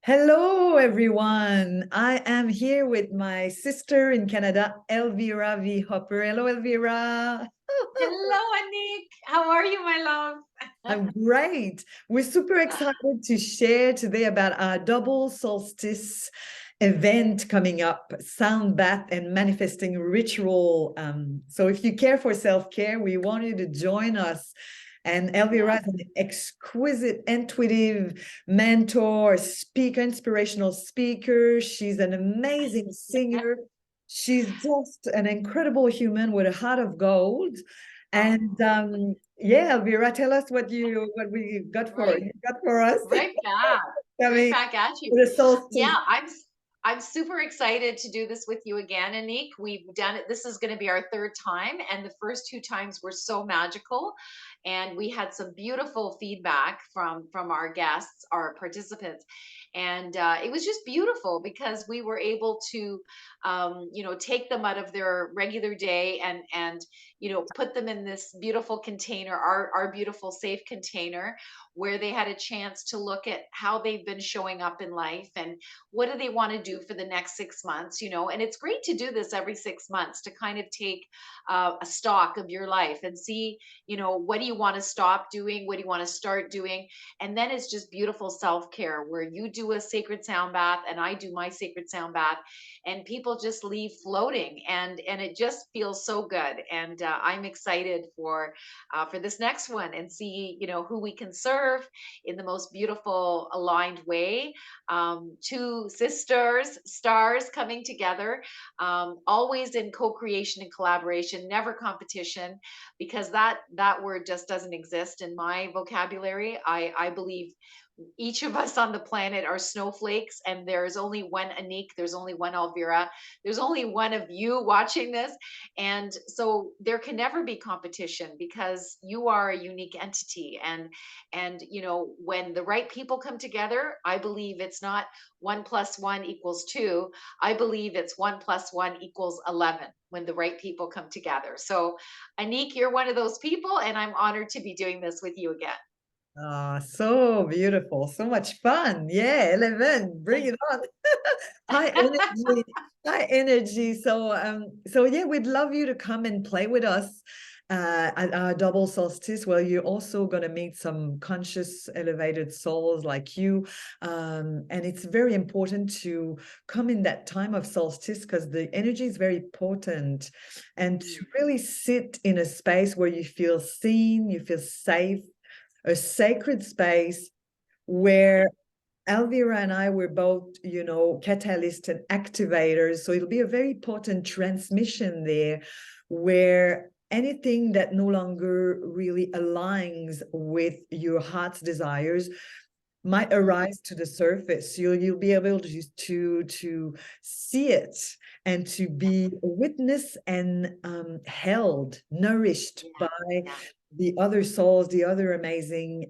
Hello, everyone. I am here with my sister in Canada, Elvira V. Hopper. Hello, Elvira. Hello, Anick. How are you, my love? I'm great. We're super excited to share today about our double solstice event coming up, sound bath and manifesting ritual. So if you care for self-care, we want you to join us. And Elvira Yes. is an exquisite, intuitive mentor, speaker, inspirational speaker. She's an amazing singer. She's just an incredible human with a heart of gold. And Oh, yeah, Elvira, tell us what we got for right, you got for us. right back, I right mean, back at you. for the solstice. Yeah, I'm super excited to do this with you again, Anick. We've done it. This is going to be our third time, and the first two times were so magical, and we had some beautiful feedback from our guests, our participants, and it was just beautiful because we were able to, take them out of their regular day and put them in this beautiful container, our beautiful safe container, where they had a chance to look at how they've been showing up in life and what do they want to do for the next 6 months. And it's great to do this every 6 months to kind of take a stock of your life and see, what do you want to stop doing, what do you want to start doing. And then it's just beautiful self-care where you do a sacred sound bath and I do my sacred sound bath, and people just leave floating, and it just feels so good. And I'm excited for this next one and see, who we can serve in the most beautiful aligned way. Two sisters, stars coming together, always in co-creation and collaboration, never competition, because that word just doesn't exist in my vocabulary. I believe each of us on the planet are snowflakes, and there's only one Anick, there's only one Elvira, there's only one of you watching this. And so there can never be competition because you are a unique entity. And when the right people come together, I believe it's not 1 + 1 = 2. I believe it's 1 + 1 = 11 when the right people come together. So Anick, you're one of those people, and I'm honored to be doing this with you again. Ah, so beautiful, so much fun. Yeah, 11, bring it on. High energy, high energy. So yeah, we'd love you to come and play with us at our double solstice. Well, you're also going to meet some conscious, elevated souls like you. And it's very important to come in that time of solstice because the energy is very potent, and to Mm, really sit in a space where you feel seen, you feel safe, a sacred space yeah, where Elvira and I were both, catalysts and activators. So it'll be a very potent transmission there where anything that no longer really aligns with your heart's desires might mm, arise to the surface. You'll be able to see it and to be a witness and held, nourished yeah, by yeah, the other souls, the other amazing,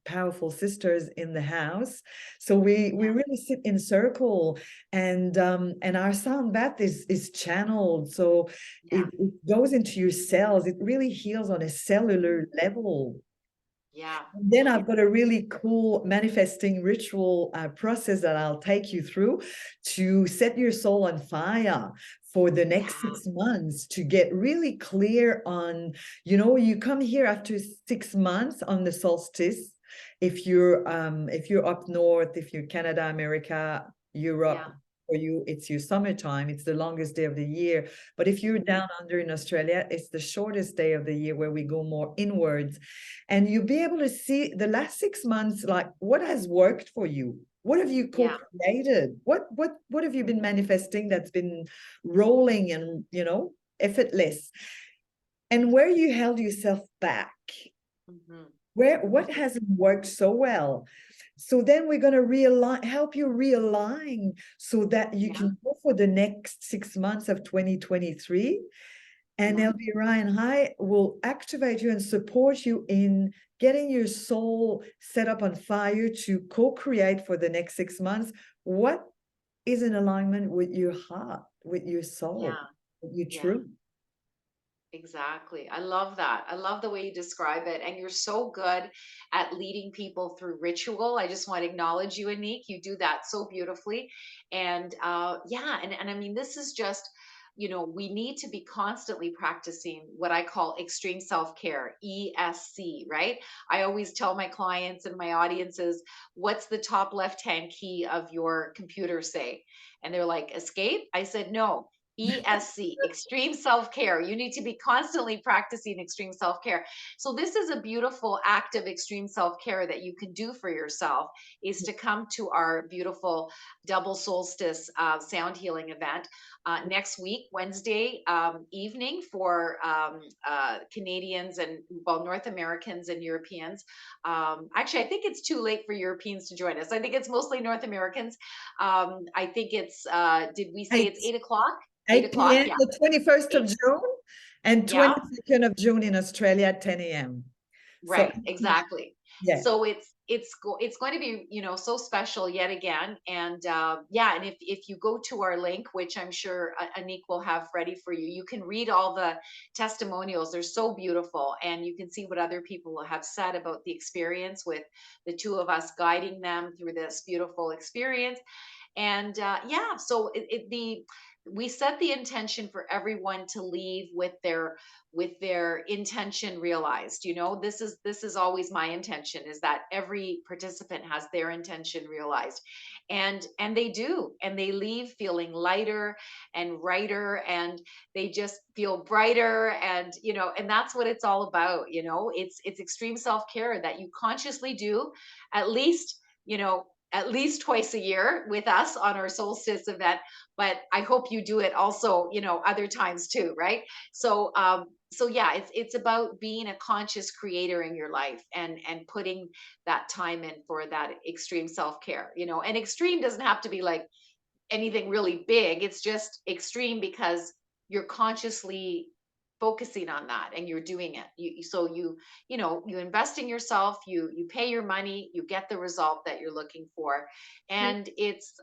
powerful sisters in the house. So we yeah, really sit in circle, and our sound bath is channeled. So yeah, it goes into your cells. It really heals on a cellular level. yeah, And then I've got a really cool manifesting ritual process that I'll take you through to set your soul on fire for the next yeah, 6 months, to get really clear on, you come here after 6 months on the solstice. If you're up north, if you're Canada, America, Europe, yeah. for you, it's your summertime. It's the longest day of the year. But if you're Mhm. down under in Australia, it's the shortest day of the year where we go more inwards, and you'll be able to see the last 6 months, like what has worked for you. What have you Yeah. co-created? What have you been manifesting that's been rolling and effortless? And where you held yourself back, Mhm. where what hasn't worked so well. So then we're going to realign, help you realign so that you Yeah. can go for the next 6 months of 2023. And Yeah. Elvira and I will activate you and support you in getting your soul set up on fire to co-create for the next 6 months what is in alignment with your heart, with your soul, Yeah. with your Yeah. truth. Exactly. I love that. I love the way you describe it. And you're so good at leading people through ritual. I just want to acknowledge you, Anik. You do that so beautifully. And yeah, and I mean, this is just, we need to be constantly practicing what I call extreme self-care, ESC, right? I always tell my clients and my audiences, what's the top left-hand key of your computer say? And they're like, escape? I said, no. ESC, extreme self care. You need to be constantly practicing extreme self care. So, this is a beautiful act of extreme self care that you can do for yourself is to come to our beautiful Double Solstice sound healing event next week, Wednesday evening for Canadians and, well, North Americans and Europeans. Actually, I think it's too late for Europeans to join us. I think it's mostly North Americans. I think it's, did we say it's 8 o'clock? 8 o'clock. 8 p.m., Yeah. the 21st of Eight. June and Yeah. 22nd of June in Australia at 10 a.m. So, Right. Exactly. yeah, So it's going to be, so special yet again. And yeah, and if you go to our link, which I'm sure Anik will have ready for you, you can read all the testimonials. They're so beautiful, and you can see what other people have said about the experience with the two of us guiding them through this beautiful experience. And yeah, so we set the intention for everyone to leave with their intention realized. This is always my intention, is that every participant has their intention realized, and they do, and they leave feeling lighter and brighter, and they just feel brighter, and that's what it's all about. It's extreme self-care that you consciously do at least, at least twice a year with us on our solstice event. But I hope you do it also, other times too, right? So yeah, it's about being a conscious creator in your life, and putting that time in for that extreme self-care. And extreme doesn't have to be like anything really big. It's just extreme because you're consciously focusing on that, and you're doing it. You invest in yourself, you pay your money, you get the result that you're looking for. And it's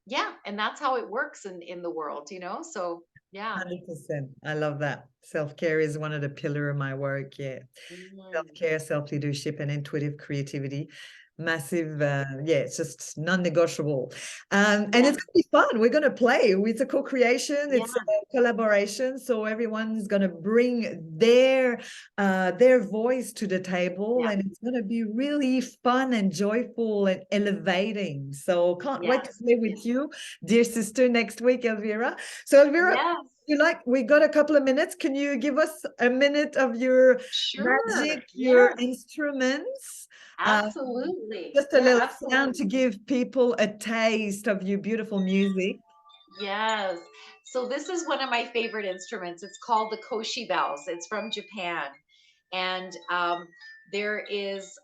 yeah, and that's how it works in the world. So yeah. 100%. I love that. Self-care is one of the pillar of my work. Yeah. Mhm. Self-care, self-leadership, and intuitive creativity. Massive, yeah, it's just non-negotiable. And Yeah. it's gonna be fun. We're gonna play. It's a co-creation, Yeah. it's a collaboration. So everyone's gonna bring their voice to the table, Yeah. and it's gonna be really fun and joyful and elevating. So can't wait to Yes. play with you, dear sister, next week, Elvira. So Elvira, Yes. we got a couple of minutes. Can you give us a minute of your Sure. magic, your Yes. instruments? Um, Absolutely. just a Yeah, little sound to absolutely. give people a taste of your beautiful music. Yes. So this is one of my favorite instruments. It's called the koshi bells. It's from Japan, and there's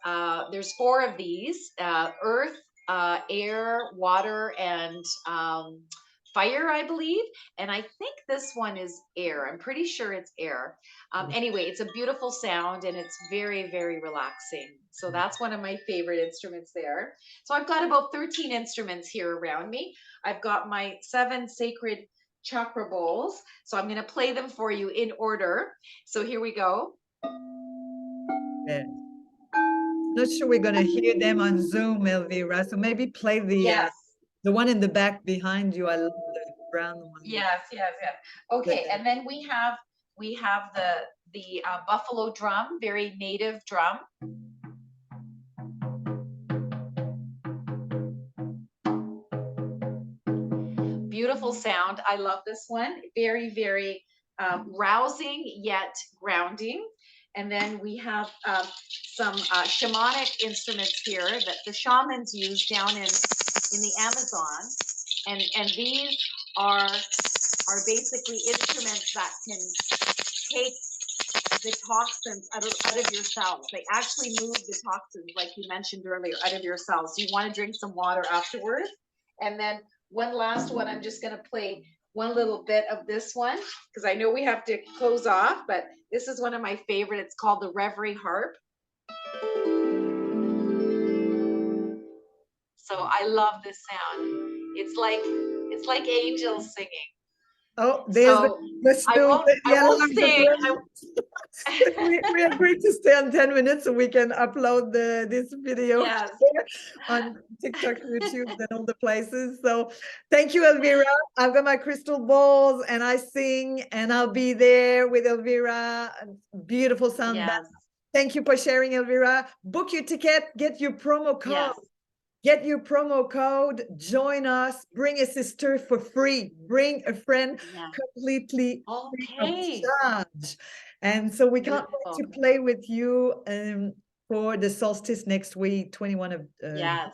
four of these: earth, air, water, and fire, I believe. And I think this one is air. I'm pretty sure it's air. Anyway, it's a beautiful sound, and it's very, very relaxing. So that's one of my favorite instruments there. So I've got about 13 instruments here around me. I've got my 7 sacred chakra bowls. So I'm going to play them for you in order. So here we go. Yeah. Not sure we're gonna hear them on Zoom, Elvira. So maybe play Yes. the one in the back behind you. I love the brown one. Yes, yes, yes. Okay, and then we have the buffalo drum, very native drum. Beautiful sound. I love this one. Very, very rousing yet grounding. And then we have some shamanic instruments here that the shamans use down in the Amazon, and these are basically instruments that can take the toxins out of your cells. They actually move the toxins, like you mentioned earlier, out of your cells. So you want to drink some water afterwards. And then one last one, I'm just going to play one little bit of this one because I know we have to close off, but this is one of my favorite. It's called the Reverie Harp. So I love this sound. It's like angels singing. Oh, there's So the snooze, I the won't alarm just sing. went. We agreed to stay on 10 minutes so we can upload this video Yes. on TikTok, YouTube, and all the places. So thank you, Elvira. I've got my crystal balls and I sing and I'll be there with Elvira. Beautiful sound bath. Yes. Thank you for sharing, Elvira. Book your ticket, get your promo code. Yes. Get your promo code, join us, bring a sister for free, bring a friend Yeah. completely free of Okay. charge. And so we can't wait Beautiful. to play with you for the solstice next week, 21 of Yes.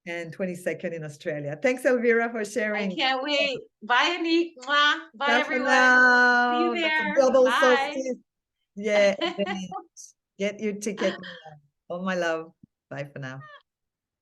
and 22nd in Australia. Thanks, Elvira, for I sharing. can't wait. Bye, Anick. Mwah. Bye, Bye for everyone. See you now. That's a there. double Bye. solstice. Yeah, get your ticket now. Oh, my love. Bye for now.